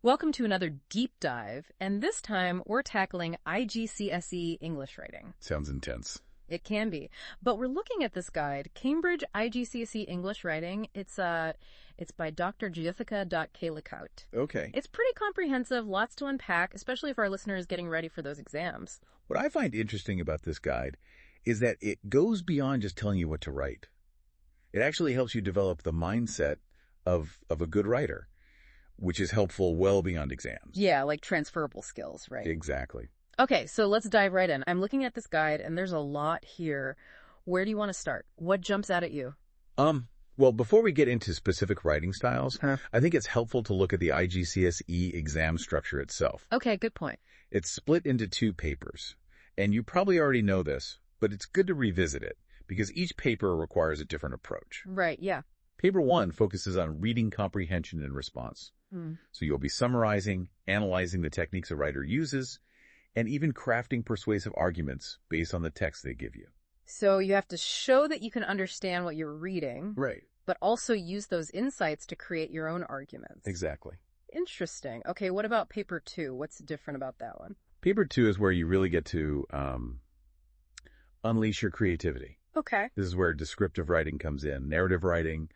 Welcome to another deep dive, and this time we're tackling IGCSE English writing. Sounds intense. It can be, but we're looking at this guide, Cambridge IGCSE English Writing. It's by Dr.Jyuthica Laghate. Okay. It's pretty comprehensive, lots to unpack, especially for our listeners getting ready for those exams. What I find interesting about this guide is that it goes beyond just telling you what to write. It actually helps you develop the mindset of a good writer, which is helpful well beyond exams. Yeah, like transferable skills, right? Exactly. Okay, so let's dive right in. I'm looking at this guide, and there's a lot here. Where do you want to start? What jumps out at you? Well, before we get into specific writing styles, I think it's helpful to look at the IGCSE exam structure itself. Okay, good point. It's split into 2 papers, and you probably already know this, but it's good to revisit it because each paper requires a different approach. Right, yeah. Paper 1 focuses on reading comprehension and response. So you'll be summarizing, analyzing the techniques a writer uses, and even crafting persuasive arguments based on the text they give you. So you have to show that you can understand what you're reading. Right. But also use those insights to create your own arguments. Exactly. Interesting. Okay, what about paper 2? What's different about that one? Paper 2 is where you really get to unleash your creativity. Okay. This is where descriptive writing comes in, narrative writing,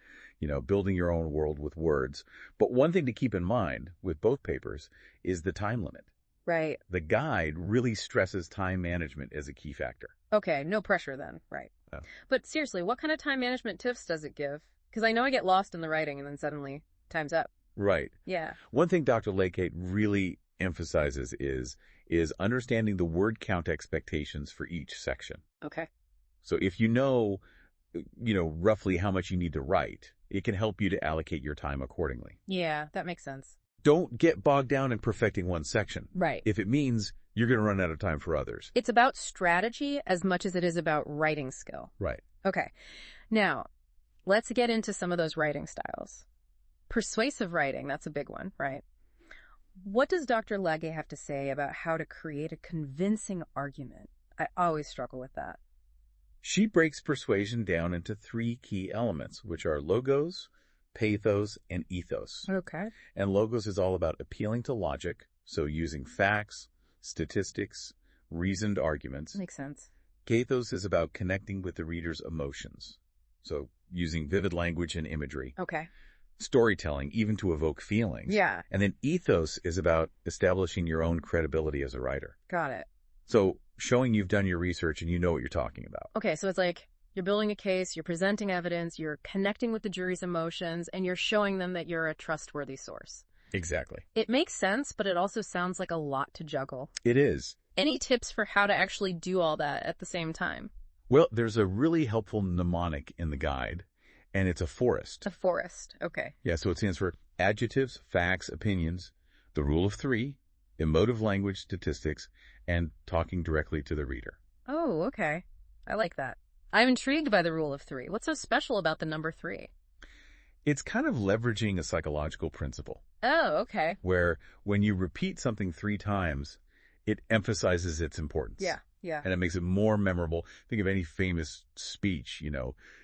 building your own world with words. But one thing to keep in mind with both papers is the time limit. Right. The guide really stresses time management as a key factor. Okay, no pressure then. Right. Oh. But seriously, what kind of time management tips does it give? Because I know I get lost in the writing and then suddenly time's up. Right. Yeah. One thing Dr. Laghate really emphasizes is understanding the word count expectations for each section. Okay. So if you know roughly how much you need to write, it can help you to allocate your time accordingly. Yeah, that makes sense. Don't get bogged down in perfecting one section. Right. If it means you're going to run out of time for others. It's about strategy as much as it is about writing skill. Right. Okay. Now, let's get into some of those writing styles. Persuasive writing, that's a big one, right? What does Dr. Laghate have to say about how to create a convincing argument? I always struggle with that. She breaks persuasion down into 3 key elements, which are logos, pathos, and ethos. Okay. And logos is all about appealing to logic, so using facts, statistics, reasoned arguments. Makes sense. Pathos is about connecting with the reader's emotions, so using vivid language and imagery. Okay. Storytelling, even to evoke feelings. Yeah. And then ethos is about establishing your own credibility as a writer. Got it. So showing you've done your research and you know what you're talking about. Okay, so it's like you're building a case, you're presenting evidence, you're connecting with the jury's emotions, and you're showing them that you're a trustworthy source. Exactly. It makes sense, but it also sounds like a lot to juggle. It is. Any tips for how to actually do all that at the same time? Well, there's a really helpful mnemonic in the guide, and it's a forest. A forest, okay. Yeah, so it stands for adjectives, facts, opinions, the rule of 3, emotive language, statistics, and talking directly to the reader. Oh, okay. I like that. I'm intrigued by the rule of 3. What's so special about the number 3? It's kind of leveraging a psychological principle. Oh, okay. Where when you repeat something 3 times, it emphasizes its importance. Yeah. And it makes it more memorable. Think of any famous speech,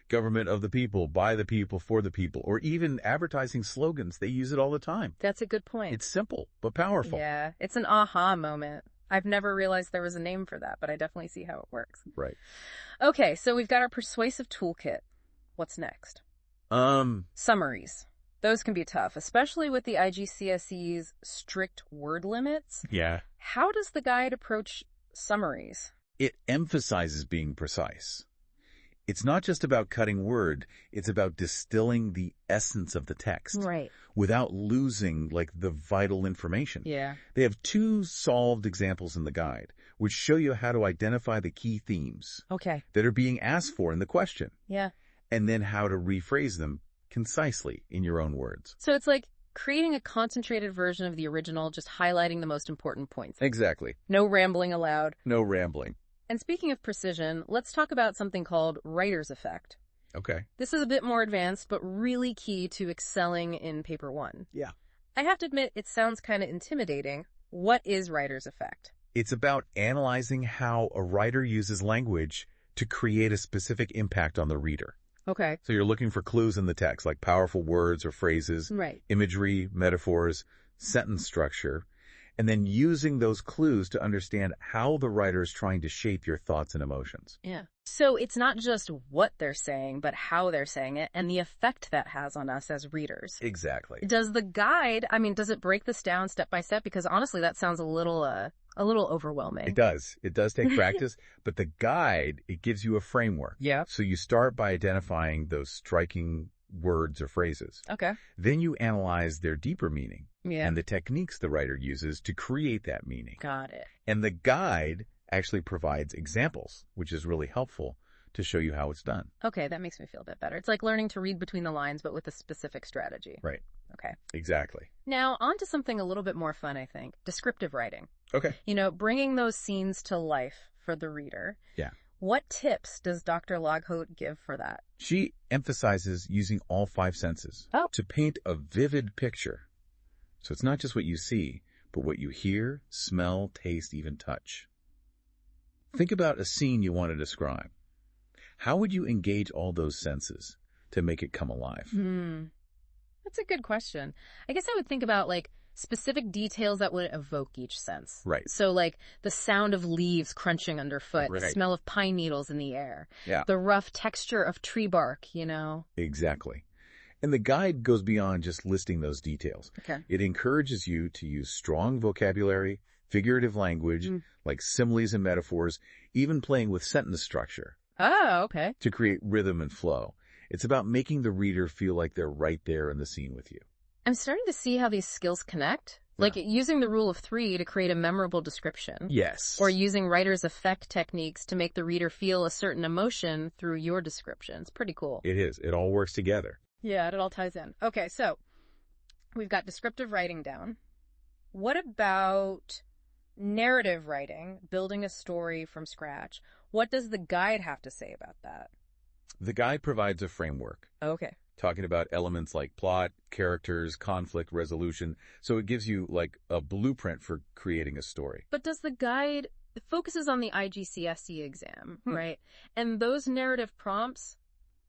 government of the people, by the people, for the people, or even advertising slogans. They use it all the time. That's a good point. It's simple, but powerful. Yeah, it's an aha moment. I've never realized there was a name for that, but I definitely see how it works. Right. Okay, so we've got our persuasive toolkit. What's next? Summaries. Those can be tough, especially with the IGCSE's strict word limits. Yeah. How does the guide approach summaries? It emphasizes being precise. It's not just about cutting word, it's about distilling the essence of the text. Right. Without losing, the vital information. Yeah. They have 2 solved examples in the guide, which show you how to identify the key themes. Okay. That are being asked for in the question. Yeah. And then how to rephrase them concisely in your own words. So it's like creating a concentrated version of the original, just highlighting the most important points. Exactly. No rambling allowed. No rambling. And speaking of precision, let's talk about something called writer's effect. Okay. This is a bit more advanced, but really key to excelling in paper 1. Yeah. I have to admit, it sounds kind of intimidating. What is writer's effect? It's about analyzing how a writer uses language to create a specific impact on the reader. Okay. So you're looking for clues in the text, like powerful words or phrases, Right. imagery, metaphors, sentence structure, and then using those clues to understand how the writer is trying to shape your thoughts and emotions. Yeah. So it's not just what they're saying, but how they're saying it and the effect that has on us as readers. Exactly. Does the guide, does it break this down step by step? Because honestly, that sounds a little overwhelming. It does. It does take practice, but the guide, it gives you a framework. Yeah. So you start by identifying those striking words or phrases. Okay. Then you analyze their deeper meaning Yeah. and the techniques the writer uses to create that meaning. Got it. And the guide actually provides examples, which is really helpful to show you how it's done. Okay, that makes me feel a bit better. It's like learning to read between the lines, but with a specific strategy. Right. Okay. Exactly. Now, on to something a little bit more fun, I think. Descriptive writing. Okay. Bringing those scenes to life for the reader. Yeah. What tips does Dr. Laghate give for that? She emphasizes using all 5 senses to paint a vivid picture. So it's not just what you see, but what you hear, smell, taste, even touch. Think about a scene you want to describe. How would you engage all those senses to make it come alive? That's a good question. I guess I would think about specific details that would evoke each sense. Right. So the sound of leaves crunching underfoot, the smell of pine needles in the air, the rough texture of tree bark, Exactly. And the guide goes beyond just listing those details. Okay. It encourages you to use strong vocabulary, figurative language, like similes and metaphors, even playing with sentence structure. Oh, okay. To create rhythm and flow. It's about making the reader feel like they're right there in the scene with you. I'm starting to see how these skills connect. Like using the rule of 3 to create a memorable description. Yes. Or using writer's effect techniques to make the reader feel a certain emotion through your description. It's pretty cool. It is. It all works together. Yeah, it all ties in. Okay, so we've got descriptive writing down. What about narrative writing, building a story from scratch? What does the guide have to say about that? The guide provides a framework. Okay. Talking about elements like plot, characters, conflict resolution. So it gives you a blueprint for creating a story. But does the guide focuses on the IGCSE exam, right? And those narrative prompts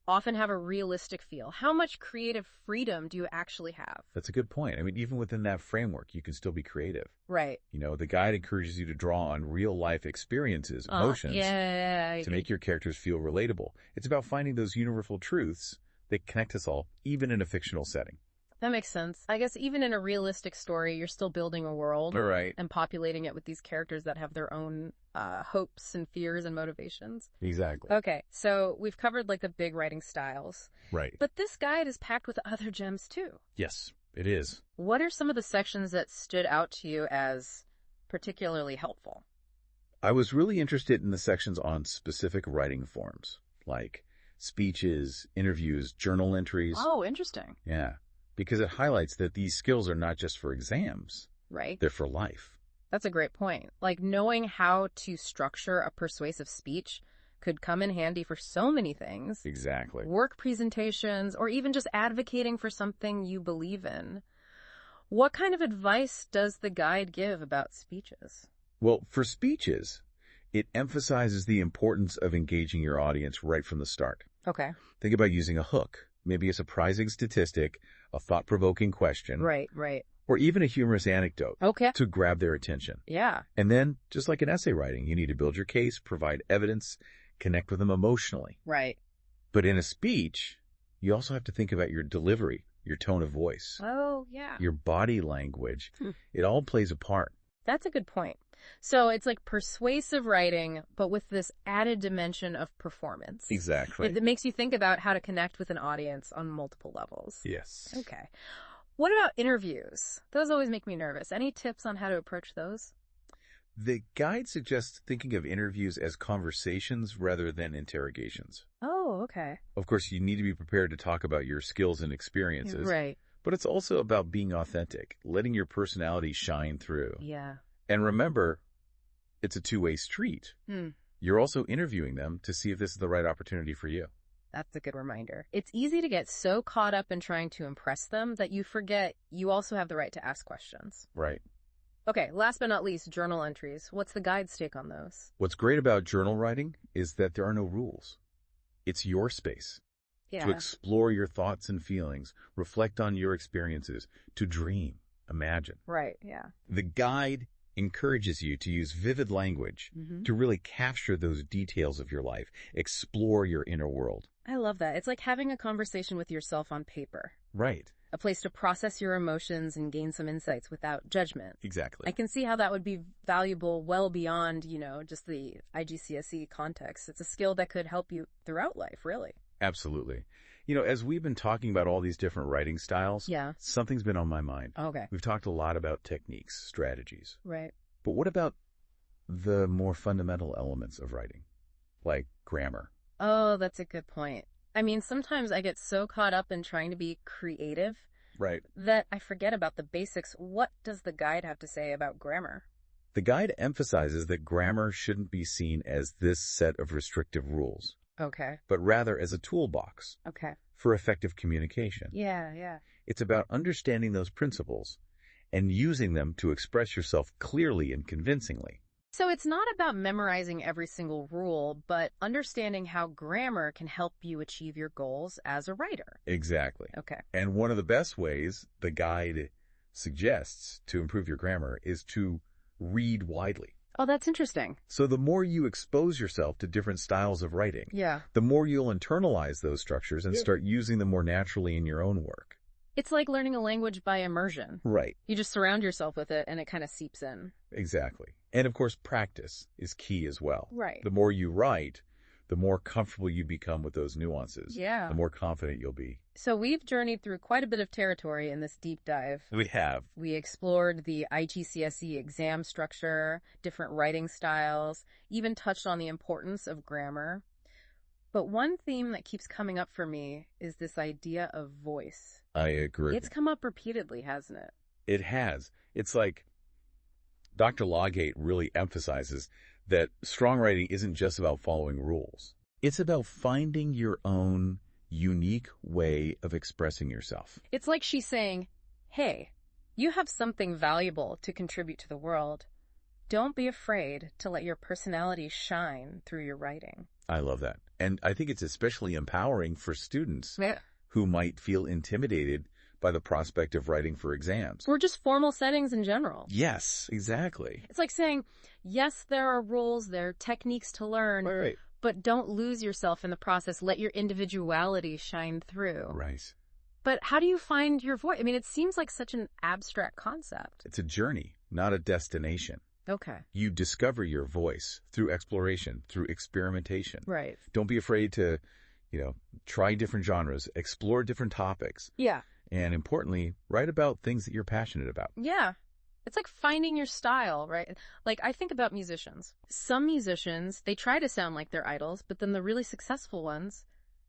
often have a realistic feel. How much creative freedom do you actually have? That's a good point. Even within that framework, you can still be creative. Right. The guide encourages you to draw on real-life experiences, emotions, to make your characters feel relatable. It's about finding those universal truths that connect us all, even in a fictional setting. That makes sense. I guess even in a realistic story, you're still building a world and populating it with these characters that have their own hopes and fears and motivations. Exactly. Okay, so we've covered the big writing styles. Right. But this guide is packed with other gems too. Yes, it is. What are some of the sections that stood out to you as particularly helpful? I was really interested in the sections on specific writing forms, like speeches, interviews, journal entries. Oh, interesting. Yeah, because it highlights that these skills are not just for exams. Right. They're for life. That's a great point. Knowing how to structure a persuasive speech could come in handy for so many things. Exactly. Work presentations, or even just advocating for something you believe in. What kind of advice does the guide give about speeches? Well, for speeches, it emphasizes the importance of engaging your audience right from the start. Okay. Think about using a hook, maybe a surprising statistic, a thought-provoking question. Right. Or even a humorous anecdote. Okay. To grab their attention. Yeah. And then, just like in essay writing, you need to build your case, provide evidence, connect with them emotionally. Right. But in a speech, you also have to think about your delivery, your tone of voice. Oh, yeah. Your body language. It all plays a part. That's a good point. So it's like persuasive writing, but with this added dimension of performance. Exactly. It makes you think about how to connect with an audience on multiple levels. Yes. Okay. What about interviews? Those always make me nervous. Any tips on how to approach those? The guide suggests thinking of interviews as conversations rather than interrogations. Oh, okay. Of course, you need to be prepared to talk about your skills and experiences. Right. But it's also about being authentic, letting your personality shine through. Yeah. And remember, it's a two-way street. You're also interviewing them to see if this is the right opportunity for you. That's a good reminder. It's easy to get so caught up in trying to impress them that you forget you also have the right to ask questions. Right. Okay, last but not least, journal entries. What's the guide's take on those? What's great about journal writing is that there are no rules. It's your space to explore your thoughts and feelings, reflect on your experiences, to dream. imagine. Right, yeah. The guide encourages you to use vivid language to really capture those details of your life, explore your inner world. I love that. It's like having a conversation with yourself on paper. Right. A place to process your emotions and gain some insights without judgment. Exactly. I can see how that would be valuable well beyond, just the IGCSE context. It's a skill that could help you throughout life, really. Absolutely. As we've been talking about all these different writing styles, Yeah. something's been on my mind. Okay. We've talked a lot about techniques, strategies. Right. But what about the more fundamental elements of writing, like grammar? Oh, that's a good point. I mean, sometimes I get so caught up in trying to be creative Right. that I forget about the basics. What does the guide have to say about grammar? The guide emphasizes that grammar shouldn't be seen as this set of restrictive rules, Okay. but rather as a toolbox Okay. for effective communication. Yeah. It's about understanding those principles and using them to express yourself clearly and convincingly. So it's not about memorizing every single rule, but understanding how grammar can help you achieve your goals as a writer. Exactly. Okay. And one of the best ways the guide suggests to improve your grammar is to read widely. Oh, that's interesting. So the more you expose yourself to different styles of writing, Yeah. the more you'll internalize those structures and start using them more naturally in your own work. It's like learning a language by immersion. Right. You just surround yourself with it and it kind of seeps in. Exactly. And of course, practice is key as well. Right. The more you write, the more comfortable you become with those nuances. Yeah. The more confident you'll be. So we've journeyed through quite a bit of territory in this deep dive. We have. We explored the IGCSE exam structure, different writing styles, even touched on the importance of grammar. But one theme that keeps coming up for me is this idea of voice. I agree. It's come up repeatedly, hasn't it? It has. It's like Dr. Laghate really emphasizes that strong writing isn't just about following rules. It's about finding your own unique way of expressing yourself. It's like she's saying, hey, you have something valuable to contribute to the world. Don't be afraid to let your personality shine through your writing. I love that. And I think it's especially empowering for students Yeah. who might feel intimidated by the prospect of writing for exams. Or just formal settings in general. Yes, exactly. It's like saying, yes, there are rules, there are techniques to learn, Right. but don't lose yourself in the process. Let your individuality shine through. Right. But how do you find your voice? I mean, it seems like such an abstract concept. It's a journey, not a destination. Okay. You discover your voice through exploration, through experimentation. Right. Don't be afraid to, try different genres, explore different topics, Yeah. and importantly, write about things that you're passionate about. Yeah. It's like finding your style, right? Like, I think about musicians. Some musicians, they try to sound like their idols, but then the really successful ones,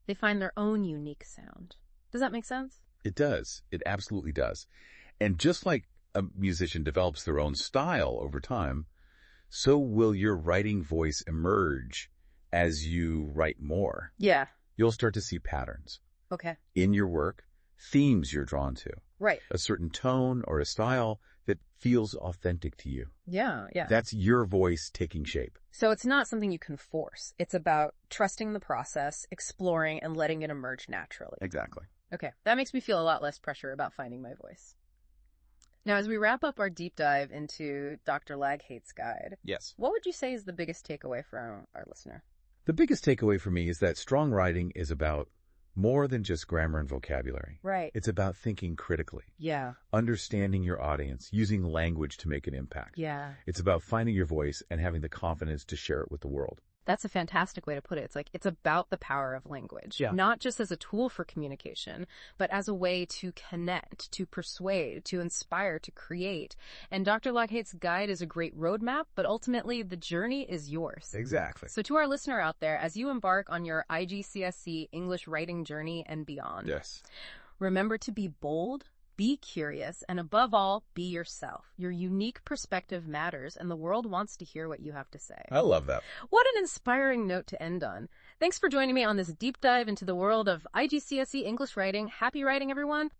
they find their own unique sound. Does that make sense? It does. It absolutely does. And just like a musician develops their own style over time, so will your writing voice emerge as you write more. Yeah. You'll start to see patterns Okay. in your work, themes you're drawn to, Right. a certain tone or a style that feels authentic to you. Yeah. That's your voice taking shape. So it's not something you can force. It's about trusting the process, exploring, and letting it emerge naturally. Exactly. Okay. That makes me feel a lot less pressure about finding my voice. Now, as we wrap up our deep dive into Dr. Laghate's guide, Yes. what would you say is the biggest takeaway from our listener? The biggest takeaway for me is that strong writing is about more than just grammar and vocabulary. Right. It's about thinking critically, Yeah. understanding your audience, using language to make an impact. Yeah. It's about finding your voice and having the confidence to share it with the world. That's a fantastic way to put it. It's like, it's about the power of language, Yeah. not just as a tool for communication, but as a way to connect, to persuade, to inspire, to create. And Dr. Laghate's guide is a great roadmap, but ultimately the journey is yours. Exactly. So to our listener out there, as you embark on your IGCSE English writing journey and beyond, Yes. remember to be bold, be curious, and above all, be yourself. Your unique perspective matters, and the world wants to hear what you have to say. I love that. What an inspiring note to end on. Thanks for joining me on this deep dive into the world of IGCSE English writing. Happy writing, everyone.